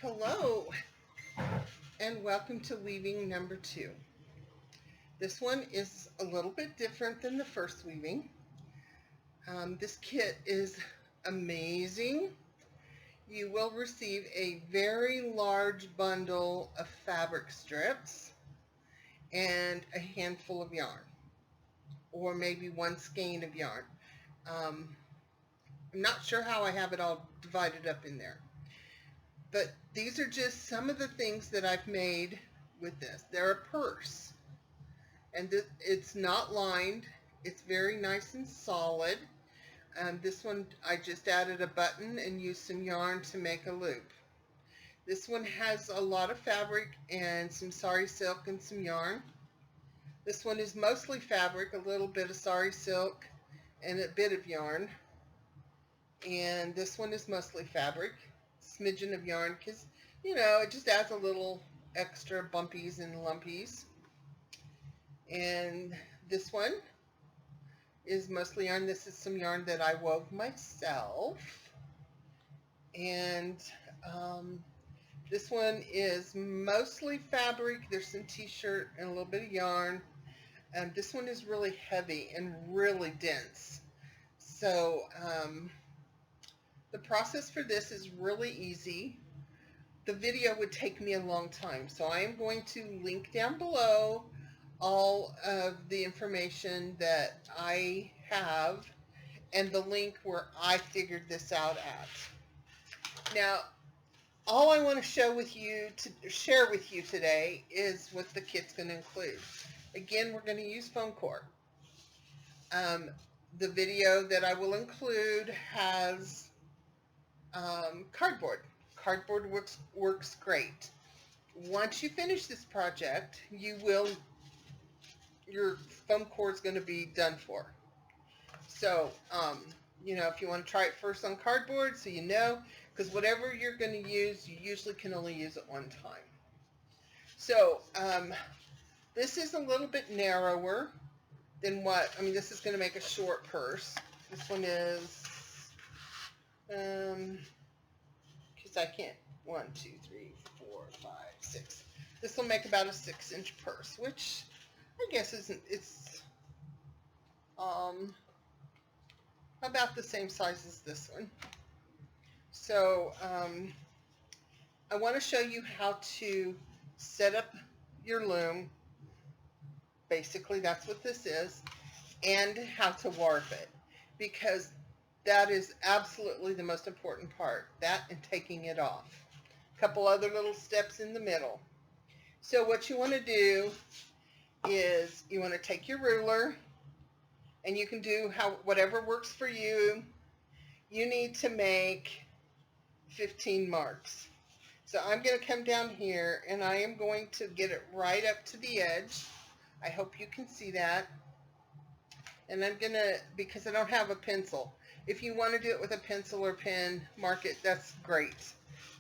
Hello and welcome to weaving number 2. This one is a little bit different than the first weaving. This kit is amazing. You will receive a very large bundle of fabric strips and a handful of yarn, or maybe one skein of yarn. I'm not sure how I have it all divided up in there. But these are just some of the things that I've made with this. They're a purse, and it's not lined. It's very nice and solid. This one I just added a button and used some yarn to make a loop. This one has a lot of fabric and some sari silk and some yarn. This one is mostly fabric, a little bit of sari silk and a bit of yarn. And this one is mostly fabric. Smidgen of yarn, because it just adds a little extra bumpies and lumpies. And this one is mostly yarn. This is some yarn that I wove myself. And this one is mostly fabric. There's some t-shirt and a little bit of yarn. This one is really heavy and really dense. So the process for this is really easy. The video would take me a long time, so I am going to link down below all of the information that I have and the link where I figured this out at. Now, all I want to share with you today is what the kit's going to include. Again, we're going to use foam core. The video that I will include has cardboard. Cardboard works great. Once you finish this project, your foam core is going to be done for. So, if you want to try it first on cardboard, so because whatever you're going to use, you usually can only use it one time. So, this is a little bit narrower than this is going to make a short purse. This one is because I can't, 1, 2, 3, 4, 5, 6. This will make about a 6-inch purse, which I guess it's about the same size as this one. So I want to show you how to set up your loom. Basically, that's what this is, and how to warp it, because that is absolutely the most important part, that and taking it off. A couple other little steps in the middle. So what you want to do is you want to take your ruler, and you can do whatever works for you. You need to make 15 marks. So I'm going to come down here, and I am going to get it right up to the edge. I hope you can see that. And I'm going to, because I don't have a pencil, if you want to do it with a pencil or pen, mark it, that's great.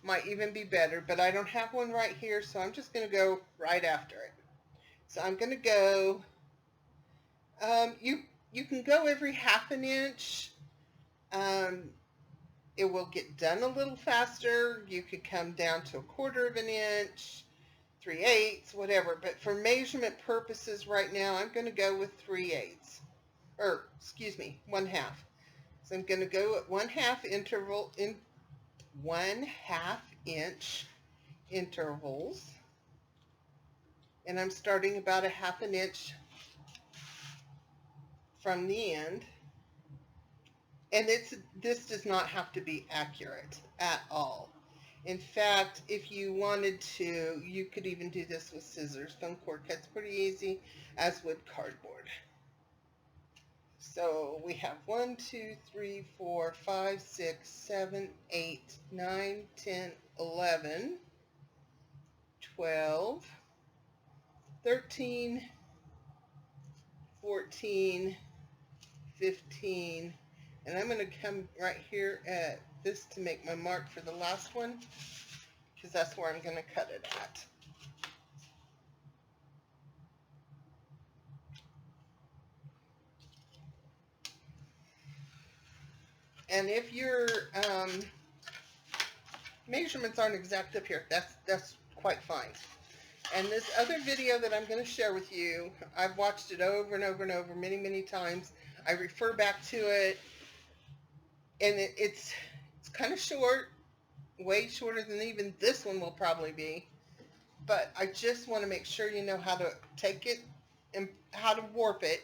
Might even be better, but I don't have one right here, so I'm just going to go right after it. So I'm going to go, you can go every ½ an inch. It will get done a little faster. You could come down to 1/4 of an inch, 3/8, whatever. But for measurement purposes right now, I'm going to go with 3/8. Or, excuse me, 1/2. So I'm going to go at 1/2 interval in 1/2 inch intervals, and I'm starting about a ½ an inch from the end. And this does not have to be accurate at all. In fact, if you wanted to, you could even do this with scissors. Foam core cuts pretty easy, as would cardboard. So we have 1, 2, 3, 4, 5, 6, 7, 8, 9, 10, 11, 12, 13, 14, 15, and I'm going to come right here at this to make my mark for the last one, because that's where I'm going to cut it at. And if you're measurements aren't exact up here. That's quite fine. And this other video that I'm going to share with you, I've watched it over and over and over many times. I refer back to it, and it's kind of short, way shorter than even this one will probably be. But I just want to make sure you know how to take it and how to warp it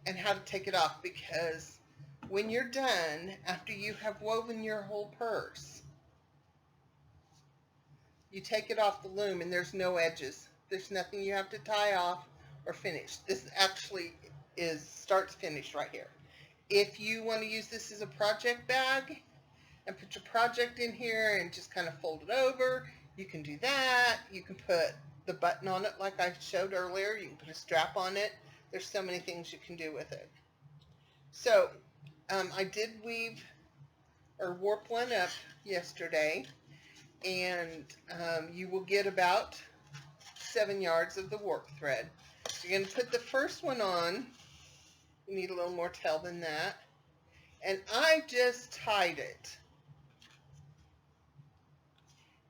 and how to take it off, because when you're done, after you have woven your whole purse, you take it off the loom and there's no edges. There's nothing you have to tie off or finish. This actually is start to finish right here. If you want to use this as a project bag and put your project in here and just kind of fold it over, you can do that. You can put the button on it like I showed earlier. You can put a strap on it. There's so many things you can do with it. So I did weave or warp one up yesterday, and you will get about 7 yards of the warp thread. So you're going to put the first one on. You need a little more tail than that. And I just tied it.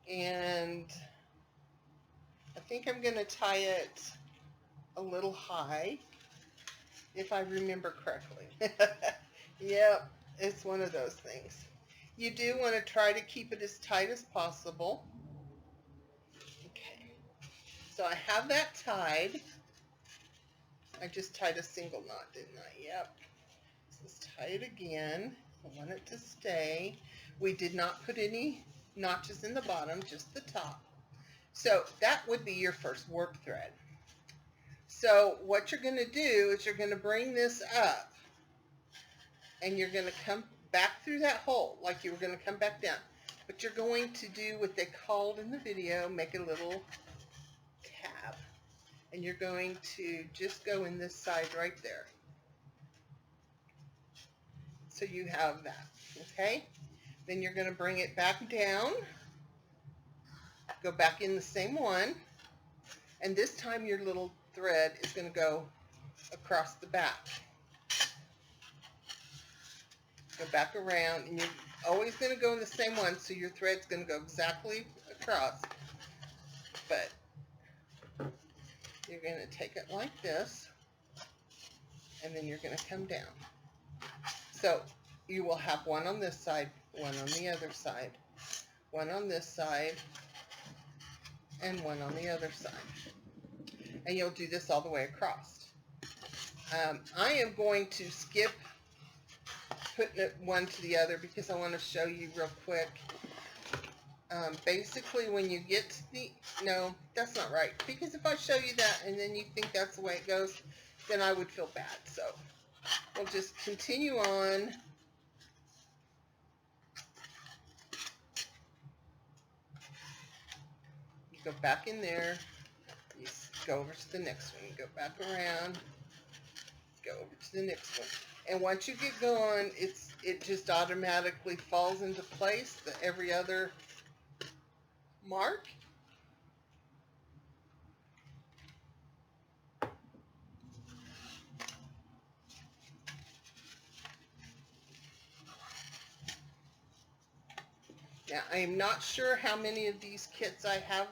And I think I'm going to tie it a little high, if I remember correctly. Yep, it's one of those things. You do want to try to keep it as tight as possible. Okay, so I have that tied. I just tied a single knot, didn't I? Yep. So let's tie it again. I want it to stay. We did not put any notches in the bottom, just the top. So that would be your first warp thread. So what you're going to do is you're going to bring this up, and you're going to come back through that hole like you were going to come back down. But you're going to do what they called in the video, make a little tab. And you're going to just go in this side right there. So you have that, okay? Then you're going to bring it back down, go back in the same one, and this time your little thread is going to go across the back. Go back around, and you're always going to go in the same one, so your thread's going to go exactly across. But you're going to take it like this, and then you're going to come down. So you will have one on this side, one on the other side, one on this side, and one on the other side. And you'll do this all the way across. I am going to skip putting it one to the other because I want to show you real quick. Basically, when you get to the, no, that's not right, because if I show you that and then you think that's the way it goes, then I would feel bad. So we'll just continue on. You go back in there, you go over to the next one, you go back around, go over to the next one. And once you get going, it just automatically falls into place, every other mark. Now, I am not sure how many of these kits I have.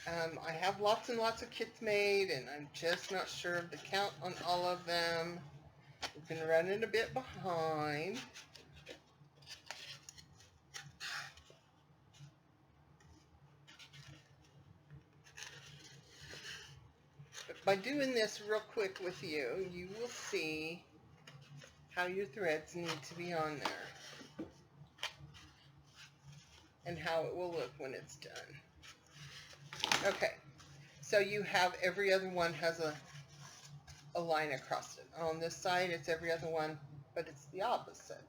I have lots and lots of kits made, and I'm just not sure of the count on all of them. We've been running a bit behind. But by doing this real quick with you, you will see how your threads need to be on there and how it will look when it's done. Okay, so you have every other one has a line across it. On this side, it's every other one, but it's the opposite.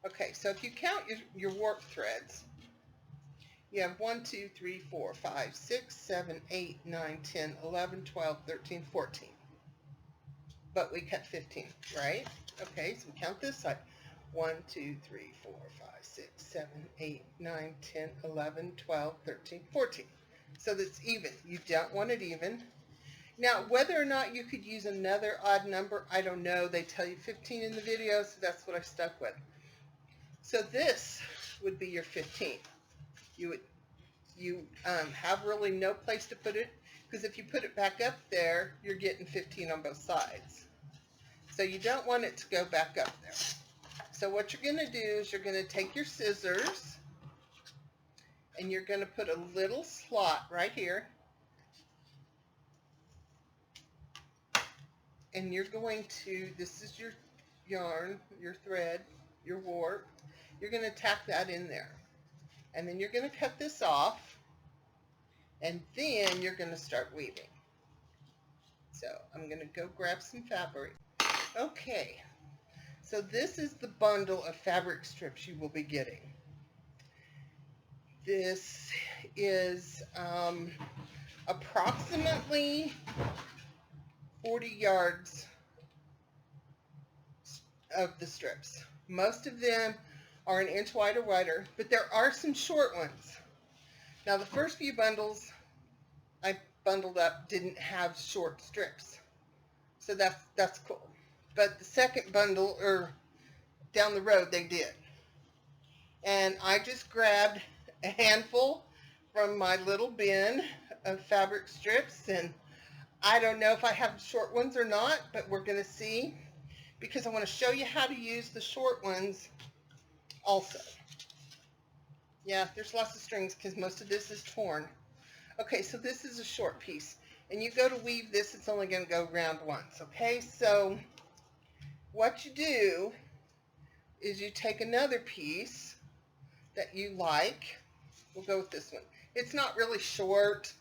Okay, so if you count your warp threads, you have 1, 2, 3, 4, 5, 6, 7, 8, 9, 10, 11, 12, 13, 14. But we cut 15, right? Okay, so we count this side. 1, 2, 3, 4, 5, 6, 7, 8, 9, 10, 11, 12, 13, 14. So that's even. You don't want it even. Now, whether or not you could use another odd number, I don't know. They tell you 15 in the video, so that's what I stuck with. So this would be your 15. You have really no place to put it, because if you put it back up there, you're getting 15 on both sides. So you don't want it to go back up there. So what you're going to do is you're going to take your scissors and you're going to put a little slot right here. And you're going to, this is your yarn, your thread, your warp. You're going to tack that in there. And then you're going to cut this off. And then you're going to start weaving. So I'm going to go grab some fabric. Okay. So this is the bundle of fabric strips you will be getting. This is approximately 40 yards of the strips. Most of them are an inch wide or wider, but there are some short ones. Now the first few bundles I bundled up didn't have short strips, so that's cool. But the second bundle, or down the road, they did. And I just grabbed a handful from my little bin of fabric strips, and I don't know if I have short ones or not, but we're going to see, because I want to show you how to use the short ones also. Yeah, there's lots of strings because most of this is torn. Okay, so this is a short piece, and you go to weave this, it's only going to go round once. Okay, so what you do is you take another piece that you like. We'll go with this one. It's not really short,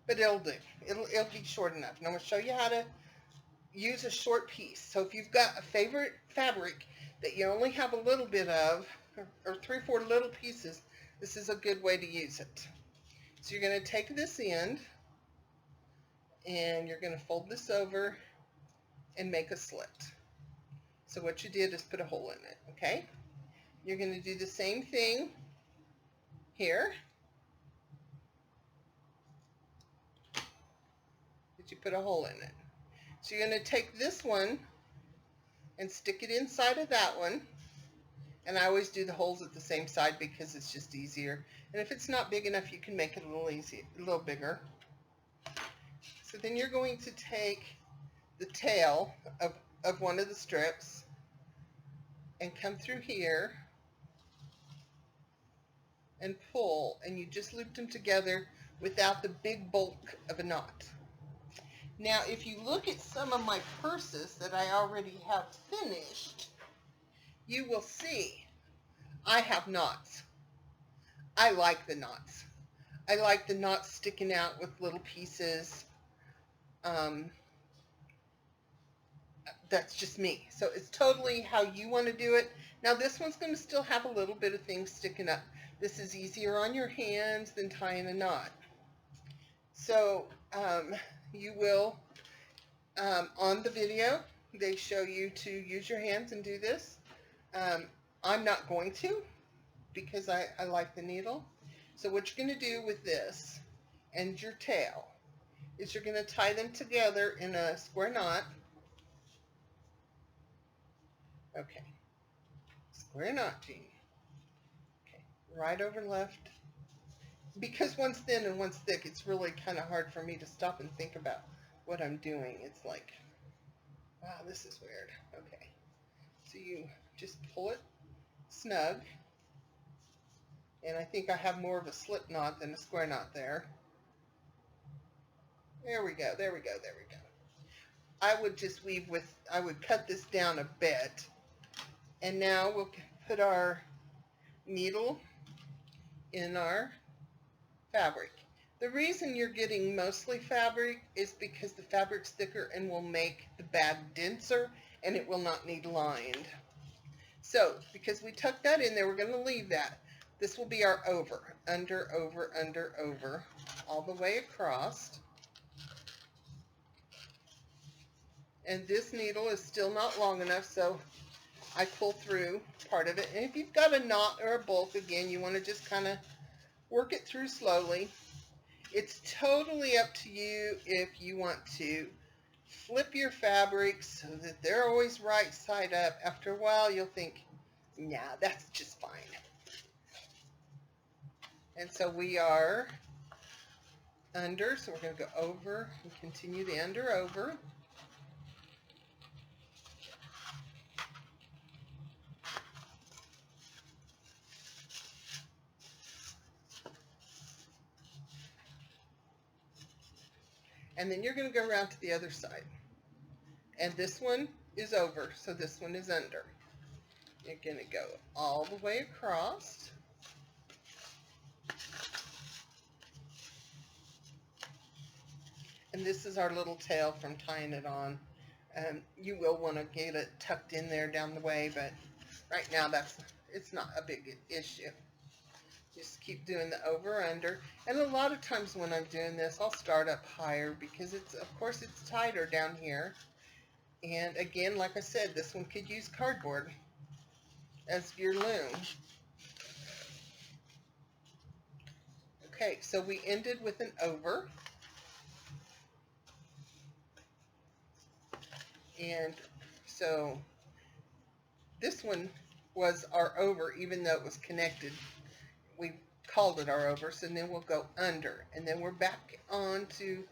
but it'll do. It'll be short enough. And I'm going to show you how to use a short piece. So if you've got a favorite fabric that you only have a little bit of, or 3 or 4 little pieces, this is a good way to use it. So you're going to take this end, and you're going to fold this over and make a slit. So what you did is put a hole in it, okay? You're going to do the same thing here. But you put a hole in it. So you're going to take this one and stick it inside of that one. And I always do the holes at the same side because it's just easier. And if it's not big enough, you can make it a little bigger. So then you're going to take the tail of one of the strips and come through here and pull, and you just loop them together without the big bulk of a knot. Now, if you look at some of my purses that I already have finished, you will see I have knots. I like the knots. I like the knots sticking out with little pieces. That's just me. So it's totally how you want to do it. Now this one's going to still have a little bit of things sticking up. This is easier on your hands than tying a knot. So you will, on the video, they show you to use your hands and do this. I'm not going to, because I like the needle. So what you're going to do with this and your tail is you're going to tie them together in a square knot. Okay, square knot, Jean. Okay, right over left. Because one's thin and one's thick, it's really kind of hard for me to stop and think about what I'm doing. It's like, wow, this is weird. Okay, so you just pull it snug. And I think I have more of a slip knot than a square knot there. There we go, there we go, there we go. I would just weave with, I would cut this down a bit. And now we'll put our needle in our fabric. The reason you're getting mostly fabric is because the fabric's thicker and will make the bag denser and it will not need lined. So because we tucked that in there, we're going to leave that. This will be our over, under, over, under, over, all the way across. And this needle is still not long enough, so I pull through part of it. And if you've got a knot or a bulk, again, you want to just kind of work it through slowly. It's totally up to you if you want to flip your fabrics so that they're always right side up. After a while, you'll think, nah, that's just fine. And so we are under, so we're going to go over and continue the under over. And then you're going to go around to the other side. And this one is over, so this one is under. You're going to go all the way across. And this is our little tail from tying it on. You will want to get it tucked in there down the way, but right now it's not a big issue. Just keep doing the over under. And a lot of times when I'm doing this, I'll start up higher because of course it's tighter down here. And again, like I said, this one could use cardboard as your loom. Okay, so we ended with an over. And so this one was our over, even though it was connected. We called it our over, so then we'll go under. And then we're back on to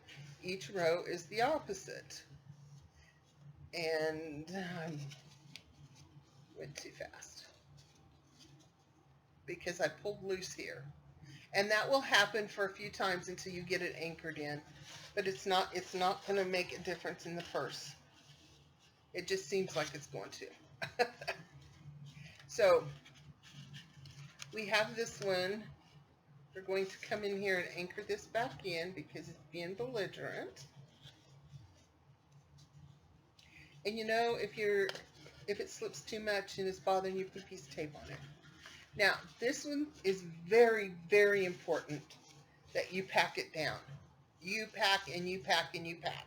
each row is the opposite. And I went too fast because I pulled loose here. And that will happen for a few times until you get it anchored in. But it's not going to make a difference in the purse. It just seems like it's going to. So we have this one. We're going to come in here and anchor this back in because it's being belligerent. And you know, if it slips too much and it's bothering you, put a piece of tape on it. Now, this one is very, very important that you pack it down. You pack and you pack and you pack.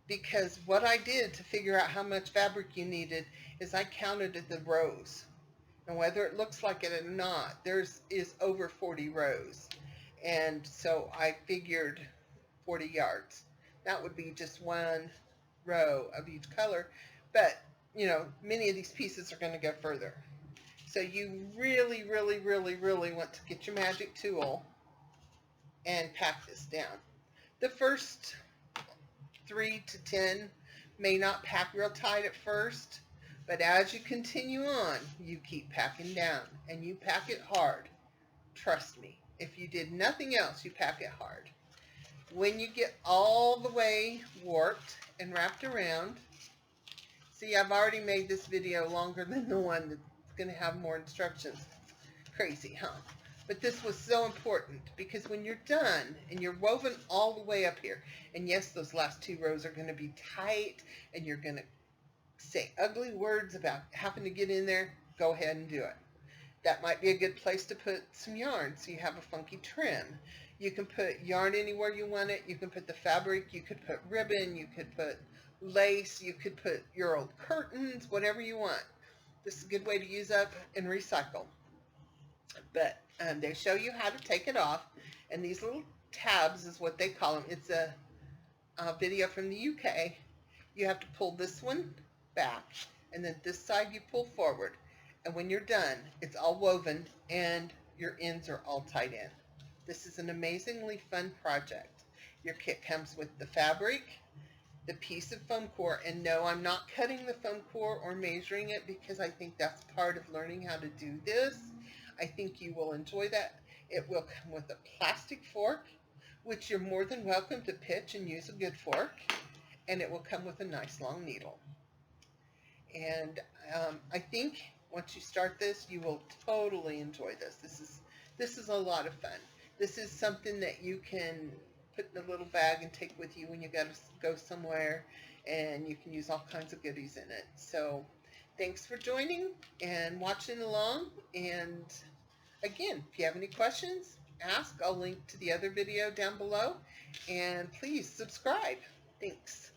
Because what I did to figure out how much fabric you needed is I counted the rows. And whether it looks like it or not, is over 40 rows. And so I figured 40 yards. That would be just one row of each color. But, you know, many of these pieces are going to go further. So you really, really, really, really want to get your magic tool and pack this down. The first 3 to 10 may not pack real tight at first, but as you continue on, you keep packing down and you pack it hard. Trust me, if you did nothing else, you pack it hard. When you get all the way warped and wrapped around, see, I've already made this video longer than the one that's going to have more instructions. Crazy, huh? But this was so important because when you're done and you're woven all the way up here, and yes, those last 2 rows are going to be tight and you're going to say ugly words about having to get in there, go ahead and do it. That might be a good place to put some yarn so you have a funky trim. You can put yarn anywhere you want it. You can put the fabric, you could put ribbon, you could put lace, you could put your old curtains, whatever you want. This is a good way to use up and recycle. But they show you how to take it off, and these little tabs is what they call them. It's a video from the UK. You have to pull this one back, and then this side you pull forward. And when you're done, it's all woven and your ends are all tied in. This is an amazingly fun project. Your kit comes with the fabric, the piece of foam core, and no, I'm not cutting the foam core or measuring it because I think that's part of learning how to do this. I think you will enjoy that. It will come with a plastic fork, which you're more than welcome to pitch and use a good fork, and it will come with a nice long needle. And I think once you start this, you will totally enjoy this. This is a lot of fun. This is something that you can put in a little bag and take with you when you got to go somewhere, and you can use all kinds of goodies in it. So thanks for joining and watching along. And again, if you have any questions, ask. I'll link to the other video down below. And please subscribe. Thanks.